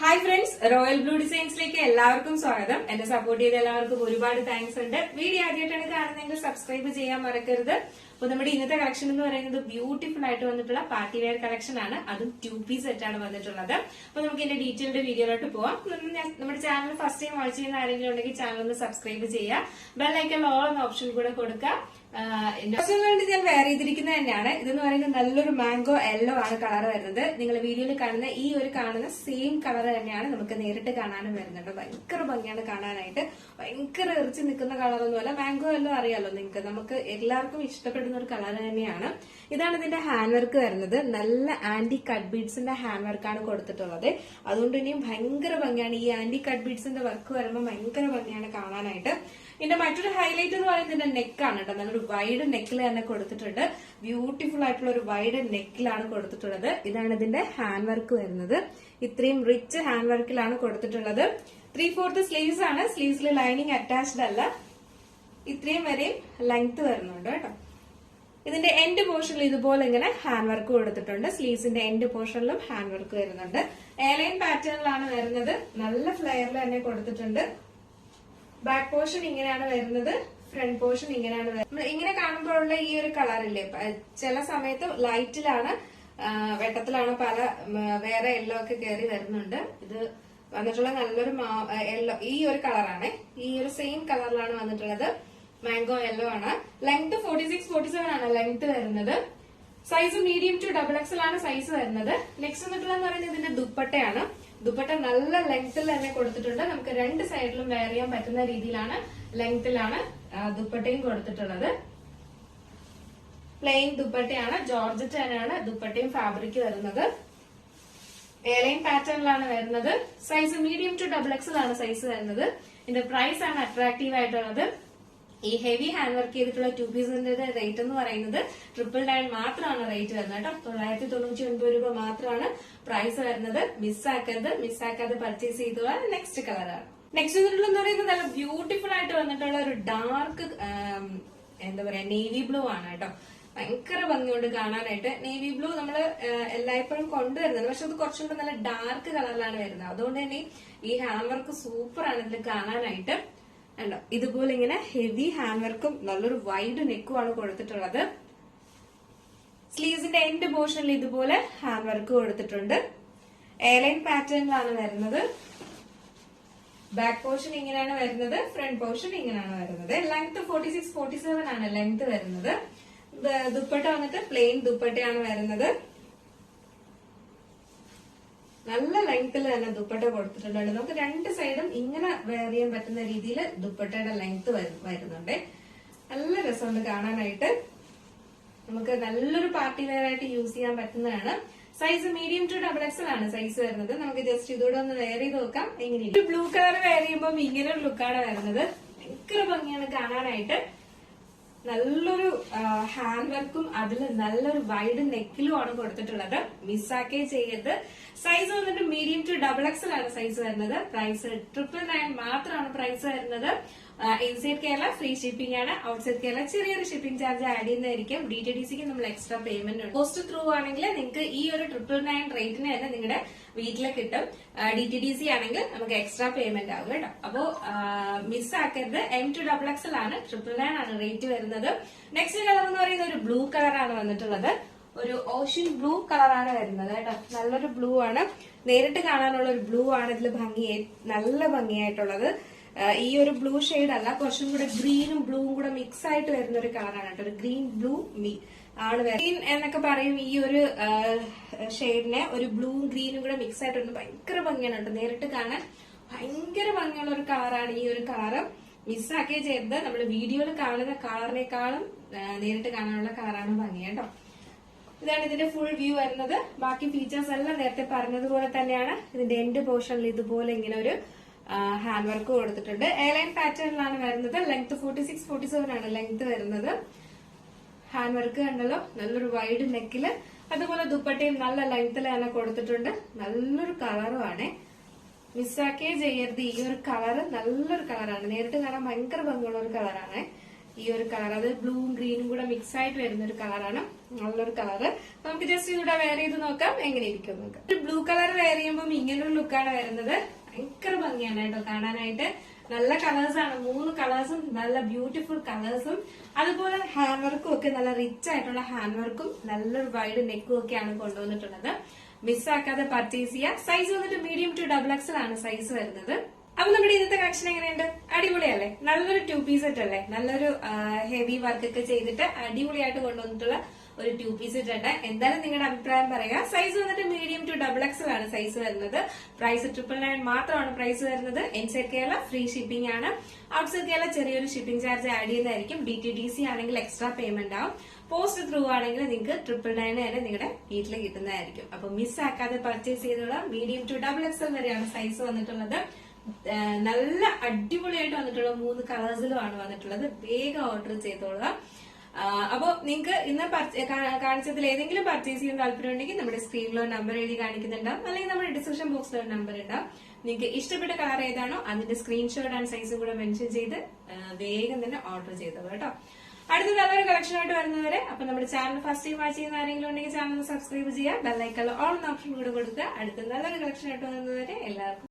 Hi friends, royal blue ഡിസൈൻസിലേക്ക് എല്ലാവർക്കും സ്വാഗതം. എന്നെ സപ്പോർട്ട് ചെയ്ത എല്ലാവർക്കും ഒരുപാട് താങ്ക്സ് ഉണ്ട്. വീഡിയോ ആദ്യമായിട്ടാണ് കാണുന്നതെങ്കിൽ സബ്സ്ക്രൈബ് ചെയ്യാൻ മറക്കരുത്. അപ്പൊ നമ്മുടെ ഇന്നത്തെ കളക്ഷൻ എന്ന് പറയുന്നത് ബ്യൂട്ടിഫുൾ ആയിട്ട് വന്നിട്ടുള്ള പാർട്ടി വെയർ കളക്ഷൻ ആണ്. അതും 2 പീസ് സെറ്റ് ആണ് വന്നിട്ടുള്ളത്. അപ്പൊ നമുക്ക് ഇതിന്റെ ഡീറ്റെയിൽഡ് വീഡിയോയിലോട്ട് പോവാം. നമ്മുടെ ചാനൽ ഫസ്റ്റ് ടൈം വാച്ച് ചെയ്യുന്ന ആരെങ്കിലും ഉണ്ടെങ്കിൽ ചാനൽ ഒന്ന് സബ്സ്ക്രൈബ് ചെയ്യുക. ബെല്ലൈക്കൺ ഓൾ എന്ന ഓപ്ഷൻ കൂടെ കൊടുക്കുക. വേണ്ടി ഞാൻ വെയർ ചെയ്തിരിക്കുന്നത് തന്നെയാണ്. ഇതെന്ന് പറയുന്നത് നല്ലൊരു മാംഗോ യെല്ലോ ആണ് കളർ വരുന്നത്. നിങ്ങൾ വീഡിയോയിൽ കാണുന്ന ഈ ഒരു കാണുന്ന സെയിം കളർ തന്നെയാണ് നമുക്ക് നേരിട്ട് കാണാനും വരുന്നുണ്ട്. ഭയങ്കര ഭംഗിയാണ് കാണാനായിട്ട്. ഭയങ്കര എറിച്ച് നിൽക്കുന്ന കളറൊന്നുമല്ല. മാംഗോ യെല്ലോ അറിയാലോ നിങ്ങൾക്ക്, നമുക്ക് എല്ലാവർക്കും ഇഷ്ടപ്പെടുന്ന ഒരു കളർ തന്നെയാണ്. ഇതാണ് ഇതിന്റെ ഹാൻഡ് വർക്ക് വരുന്നത്. നല്ല ആന്റി കട്ട് ബീഡ്സിന്റെ ഹാൻഡ് വർക്കാണ് കൊടുത്തിട്ടുള്ളത്. അതുകൊണ്ട് ഇനിയും ഭയങ്കര ഭംഗിയാണ്. ഈ ആന്റി കട്ട് ബീഡ്സിന്റെ വർക്ക് വരുമ്പോൾ ഭയങ്കര ഭംഗിയാണ് കാണാനായിട്ട്. ഇതിന്റെ മറ്റൊരു ഹൈലൈറ്റ് എന്ന് പറയുന്നത് ഇതിന്റെ നെക്കാണ് കേട്ടോ. നല്ലൊരു വൈഡ് നെക്കിൽ തന്നെ കൊടുത്തിട്ടുണ്ട്. ബ്യൂട്ടിഫുൾ ആയിട്ടുള്ള ഒരു വൈഡ് നെക്കിലാണ് കൊടുത്തിട്ടുള്ളത്. ഇതാണ് ഇതിന്റെ ഹാൻഡ് വർക്ക് വരുന്നത്. ഇത്രയും റിച്ച് ഹാൻഡ് വർക്കിലാണ് കൊടുത്തിട്ടുള്ളത്. 3/4 സ്ലീവ്സ് ആണ്. സ്ലീവ്സിൽ ലൈനിങ് അറ്റാച്ച്ഡ് അല്ല. ഇത്രയും വരെയും ലെങ്ത് വരുന്നുണ്ട് കേട്ടോ. ഇതിന്റെ എൻഡ് പോർഷനിൽ ഇതുപോലെ ഇങ്ങനെ ഹാൻഡ് വർക്ക് കൊടുത്തിട്ടുണ്ട്. സ്ലീവ്സിന്റെ എൻഡ് പോർഷനിലും ഹാൻഡ് വർക്ക് വരുന്നുണ്ട്. എയർലൈൻ പാറ്റേണിലാണ് വരുന്നത്. നല്ല ഫ്ലെയറിൽ തന്നെ കൊടുത്തിട്ടുണ്ട്. ബാക്ക് പോർഷൻ ഇങ്ങനെയാണ് വരുന്നത്. ഫ്രണ്ട് പോർഷൻ ഇങ്ങനെയാണ് വരുന്നത്. ഇങ്ങനെ കാണുമ്പോഴുള്ള ഈ ഒരു കളറില്ലേ, ചില സമയത്ത് ലൈറ്റിലാണ്, വെട്ടത്തിലാണ് പല വേറെ യെല്ലോ ഒക്കെ കയറി വരുന്നുണ്ട്. ഇത് വന്നിട്ടുള്ള നല്ലൊരു യെല്ലോ, ഈ ഒരു കളറാണ്. ഈ ഒരു സെയിം കളറിലാണ് വന്നിട്ടുള്ളത്. മാംഗോ യെല്ലോ ആണ്. ലെങ്ത് 46-47 ആണ് ലെങ്ത് വരുന്നത്. സൈസ് മീഡിയം ടു XXL ആണ് സൈസ് വരുന്നത്. നെക്സ്റ്റ് വന്നിട്ടുള്ളതെന്ന് പറയുന്നത് ഇതിന്റെ ദുപ്പട്ടയാണ്. ദുപ്പട്ട നല്ല ലെങ്ത്തിൽ തന്നെ കൊടുത്തിട്ടുണ്ട്. നമുക്ക് രണ്ട് സൈഡിലും വെയർ ചെയ്യാൻ പറ്റുന്ന രീതിയിലാണ്, ലെങ്ത്തിലാണ് ദുപ്പട്ടയും കൊടുത്തിട്ടുള്ളത്. പ്ലെയിൻ ദുപ്പട്ടയാണ്. ജോർജറ്റ് തന്നെയാണ് ദുപ്പട്ടയും ഫാബ്രിക് വരുന്നത്. എയർലൈൻ പാറ്റേണിലാണ് വരുന്നത്. സൈസ് മീഡിയം ടു XXL ആണ് സൈസ് വരുന്നത്. ഇതിന്റെ പ്രൈസ് ആണ് അട്രാക്റ്റീവ് ആയിട്ടുള്ളത്. ഈ ഹെവി ഹാൻഡ് വർക്ക് ചെയ്തിട്ടുള്ള 2 പീസിന്റെ റേറ്റ് എന്ന് പറയുന്നത് 999 മാത്രമാണ് റേറ്റ് വരുന്നത് കേട്ടോ. 999 രൂപ മാത്രമാണ് പ്രൈസ് വരുന്നത്. മിസ്സാക്കാതെ പർച്ചേസ് ചെയ്തുള്ള നെക്സ്റ്റ് കളറാണ്. നെക്സ്റ്റ് എന്ന് പറയുന്നത് നല്ല ബ്യൂട്ടിഫുൾ ആയിട്ട് വന്നിട്ടുള്ള ഒരു ഡാർക്ക് എന്താ പറയാ നേവി ബ്ലൂ ആണ് കേട്ടോ. ഭയങ്കര ഭംഗിയുണ്ട് കാണാനായിട്ട്. നേവി ബ്ലൂ നമ്മള് എല്ലായ്പ്പോഴും കൊണ്ടുവരുന്നത്, പക്ഷെ അത് കുറച്ചുകൂടെ നല്ല ഡാർക്ക് കളറിലാണ് വരുന്നത്. അതുകൊണ്ട് തന്നെ ഈ ഹാൻഡ് വർക്ക് സൂപ്പർ ആണ് ഇതിൽ കാണാനായിട്ട്. അല്ലോ, ഇതുപോലെ ഇങ്ങനെ ഹെവി ഹാൻഡ് വർക്കും നല്ലൊരു വൈഡ് നെക്കുമാണ് കൊടുത്തിട്ടുള്ളത്. സ്ലീവ്സിന്റെ എൻഡ് പോർഷനിൽ ഇതുപോലെ ഹാൻഡ് വർക്ക് കൊടുത്തിട്ടുണ്ട്. എയർലൈൻ പാറ്റേണിലാണ് വരുന്നത്. ബാക്ക് പോർഷൻ ഇങ്ങനെയാണ് വരുന്നത്. ഫ്രണ്ട് പോർഷൻ ഇങ്ങനെയാണ് വരുന്നത്. ലെങ്ത് 46-47 ആണ് ലെങ്ത് വരുന്നത്. ദുപ്പട്ട വന്നിട്ട് പ്ലെയിൻ ദുപ്പട്ടയാണ് വരുന്നത്. നല്ല ലെങ്ത്തിൽ തന്നെ ദുപ്പട്ട കൊടുത്തിട്ടുണ്ട്. നമുക്ക് രണ്ട് സൈഡും ഇങ്ങനെ വെയർ ചെയ്യാൻ പറ്റുന്ന രീതിയിൽ ദുപ്പട്ടയുടെ ലെങ്ത് വരുന്നുണ്ട്. നല്ല രസമുണ്ട് കാണാനായിട്ട്. നമുക്ക് നല്ലൊരു പാർട്ടി വെയർ ആയിട്ട് യൂസ് ചെയ്യാൻ പറ്റുന്നതാണ്. സൈസ് മീഡിയം ടു XXL ആണ് സൈസ് വരുന്നത്. നമുക്ക് ജസ്റ്റ് ഇതോടെ ഒന്ന് വെയർ ചെയ്ത് നോക്കാം എങ്ങനെയാണ്. ബ്ലൂ കളർ വെയർ ചെയ്യുമ്പോൾ ഇങ്ങനെ ഒരു ലുക്കാണ് വരുന്നത്. ഭയങ്കര ഭംഗിയാണ് കാണാനായിട്ട്. നല്ലൊരു ഹാൻഡ് വർക്കും അതിൽ നല്ലൊരു വൈഡ് നെക്കിലുമാണ് കൊടുത്തിട്ടുള്ളത്. മിസ്സാക്കേ ചെയ്യരുത്. സൈസ് വന്നിട്ട് മീഡിയം ടു XXL ആണ് സൈസ് വരുന്നത്. പ്രൈസ് 999 മാത്രമാണ് പ്രൈസ് വരുന്നത്. ഇൻസൈഡ് കേരള ഫ്രീ ഷിപ്പിംഗ് ആണ്. ഔട്ട്സൈഡ് കേരള ചെറിയൊരു ഷിപ്പിംഗ് ചാർജ് ആഡ് ചെയ്യുന്നതായിരിക്കും. DTDCക്ക് നമ്മൾ എക്സ്ട്രാ പേയ്മെന്റ് ഉണ്ട്. പോസ്റ്റ് ത്രൂ ആണെങ്കിൽ നിങ്ങൾക്ക് ഈ ഒരു 999 റേറ്റിന് തന്നെ നിങ്ങളുടെ വീട്ടിലെ കിട്ടും. DTDC ആണെങ്കിൽ നമുക്ക് എക്സ്ട്രാ പേയ്മെന്റ് ആകും കേട്ടോ. അപ്പോ മിസ്സാക്കരുത്. M to XXL ആണ്. 999 ആണ് റേറ്റ് വരുന്നത്. നെക്സ്റ്റ് കളർ എന്ന് പറയുന്നത് ഒരു ബ്ലൂ കളറാണ് വന്നിട്ടുള്ളത്. ഒരു ഓഷ്യൻ ബ്ലൂ കളറാണ് വരുന്നത് കേട്ടോ. നല്ലൊരു ബ്ലൂ ആണ്. നേരിട്ട് കാണാനുള്ള ഒരു ബ്ലൂ ആണ് ഇതിൽ നല്ല ഭംഗിയായിട്ടുള്ളത്. ഈ ഒരു ബ്ലൂ ഷെയ്ഡ് അല്ല, കുറച്ചും കൂടെ ഗ്രീനും ബ്ലൂവും കൂടെ മിക്സ് ആയിട്ട് വരുന്ന ഒരു കളറാണ് കേട്ടോ. ഒരു ഗ്രീൻ ബ്ലൂ ആണ്. ഗ്രീൻ എന്നൊക്കെ പറയും ഈ ഒരു ഷെയ്ഡിനെ. ഒരു ബ്ലൂവും ഗ്രീനും കൂടെ മിക്സ് ആയിട്ട് വരുന്നത് ഭയങ്കര ഭംഗിയാണ് കേട്ടോ. നേരിട്ട് കാണാൻ ഭയങ്കര ഭംഗിയുള്ള ഒരു കളറാണ് ഈ ഒരു കളറ്. മിസ്സാക്കിയേ ചെയ്തത്. നമ്മൾ വീഡിയോയിൽ കാണുന്ന കളറിനേക്കാളും നേരിട്ട് കാണാനുള്ള കളറാണ് ഭംഗി കേട്ടോ. ഇതാണ് ഇതിന്റെ ഫുൾ വ്യൂ വരുന്നത്. ബാക്കി ഫീച്ചേഴ്സ് എല്ലാം നേരത്തെ പറഞ്ഞതുപോലെ തന്നെയാണ്. ഇതിന്റെ എൻഡ് പോർഷനിൽ ഇതുപോലെ ഇങ്ങനെ ഒരു ഹാൻഡ് വർക്ക് കൊടുത്തിട്ടുണ്ട്. എയർലൈൻ പാറ്റേണിലാണ് വരുന്നത്. ലെങ്ത് 46-47 ആണ് ലെങ്ത് വരുന്നത്. ഹാൻഡ് വർക്ക് കണ്ടല്ലോ, നല്ലൊരു വൈഡ് നെക്കില്. അതുപോലെ ദുപ്പട്ടയും നല്ല ലെങ്ത്തിൽ തന്നെ കൊടുത്തിട്ടുണ്ട്. നല്ലൊരു കളറുമാണ്. മിസ്സാക്കേ ചെയ്യരുത്. ഈ ഒരു കളറ് നല്ലൊരു കളറാണ്. നേരിട്ട് കാണാൻ ഭയങ്കര ഭംഗിയുള്ള ഒരു കളറാണ്. ഈ ഒരു കളർ, അത് ബ്ലൂവും ഗ്രീനും കൂടെ മിക്സ് ആയിട്ട് വരുന്ന ഒരു കളറാണ്. നല്ലൊരു കളറ്. നമുക്ക് ജസ്റ്റ് ഇവിടെ വെയർ ചെയ്ത് നോക്കാം എങ്ങനെ ഇരിക്കും നോക്കാം. ഒരു ബ്ലൂ കളർ വെയർ ചെയ്യുമ്പോൾ ഇങ്ങനൊരു ലുക്കാണ് വരുന്നത്. ഭയങ്കര ഭംഗിയാണ് കേട്ടോ കാണാനായിട്ട്. നല്ല കളേഴ്സ് ആണ്, 3 കളേഴ്സും നല്ല ബ്യൂട്ടിഫുൾ കളേഴ്സും. അതുപോലെ ഹാൻഡ് വർക്കും ഒക്കെ നല്ല റിച്ച് ആയിട്ടുള്ള ഹാൻഡ് വർക്കും നല്ലൊരു വൈഡ് നെക്കും ഒക്കെയാണ് കൊണ്ടുവന്നിട്ടുള്ളത്. മിസ്സാക്കാതെ പർച്ചേസ് ചെയ്യുക. സൈസ് വന്നിട്ട് മീഡിയം ടു XXL ആണ് സൈസ് വരുന്നത്. അപ്പൊ നമ്മുടെ ഇന്നത്തെ കളക്ഷൻ എങ്ങനെയുണ്ട്? അടിപൊളിയല്ലേ? നല്ലൊരു 2 പീസ് സെറ്റ് അല്ലേ? നല്ലൊരു ഹെവി വർക്ക് ഒക്കെ ചെയ്തിട്ട് അടിപൊളിയായിട്ട് കൊണ്ടുവന്നിട്ടുള്ള ഒരു 2 പീസ് സെറ്റ് ഉണ്ട്. എന്തായാലും നിങ്ങളുടെ അഭിപ്രായം പറയുക. സൈസ് വന്നിട്ട് മീഡിയം ടു XXL ആണ് സൈസ് വരുന്നത്. പ്രൈസ് 999 മാത്രമാണ് പ്രൈസ് വരുന്നത്. ഇൻസൈഡ് കേരള ഫ്രീ ഷിപ്പിംഗ് ആണ്. ഔട്ട്സൈഡ് കേരള ചെറിയൊരു ഷിപ്പിംഗ് ചാർജ് ആഡ് ചെയ്യുന്നതായിരിക്കും. DTDC ആണെങ്കിൽ എക്സ്ട്രാ പേയ്മെന്റ് ആവും. പോസ്റ്റ് ത്രൂ ആണെങ്കിൽ നിങ്ങൾക്ക് 999 വരെ നിങ്ങളുടെ വീട്ടിൽ കിട്ടുന്നതായിരിക്കും. അപ്പൊ മിസ് ആക്കാതെ പർച്ചേസ് ചെയ്തുള്ള മീഡിയം ടു XXL വരെയാണ് സൈസ് വന്നിട്ടുള്ളത്. നല്ല അടിപൊളിയായിട്ട് വന്നിട്ടുള്ള 3 കളേഴ്സിലുമാണ് വന്നിട്ടുള്ളത്. വേഗം ഓർഡർ ചെയ്തോളുക. അപ്പോ നിങ്ങൾക്ക് ഇന്ന് കാണിച്ചതിൽ ഏതെങ്കിലും പർച്ചേസ് ചെയ്യാൻ താല്പര്യം ഉണ്ടെങ്കിൽ നമ്മുടെ സ്ക്രീനിലോ നമ്പർ എഴുതി കാണിക്കുന്നുണ്ടാവും, അല്ലെങ്കിൽ നമ്മുടെ ഡിസ്ക്രിപ്ഷൻ ബോക്സിലോ നമ്പർ ഉണ്ടാവും. നിങ്ങൾക്ക് ഇഷ്ടപ്പെട്ട കളർ ഏതാണോ അതിന്റെ സ്ക്രീൻഷോട്ട് ആൻഡ് സൈസും കൂടെ മെൻഷൻ ചെയ്ത് വേഗം തന്നെ ഓർഡർ ചെയ്തോളൂ കേട്ടോ. അടുത്ത നല്ലൊരു കളക്ഷനായിട്ട് വരുന്നവരെ അപ്പൊ നമ്മുടെ ചാനൽ ഫസ്റ്റ് ടൈം വാച്ച് ചെയ്യുന്ന ആരെങ്കിലും ഉണ്ടെങ്കിൽ ചാനൽ സബ്സ്ക്രൈബ് ചെയ്യുക. ബെല്ലൈക്കണിൽ ഓൾ ഓപ്ഷൻ കൂടെ കൊടുക്കുക. അടുത്ത നല്ലൊരു കളക്ഷനായിട്ട് വരുന്നവരെ എല്ലാവർക്കും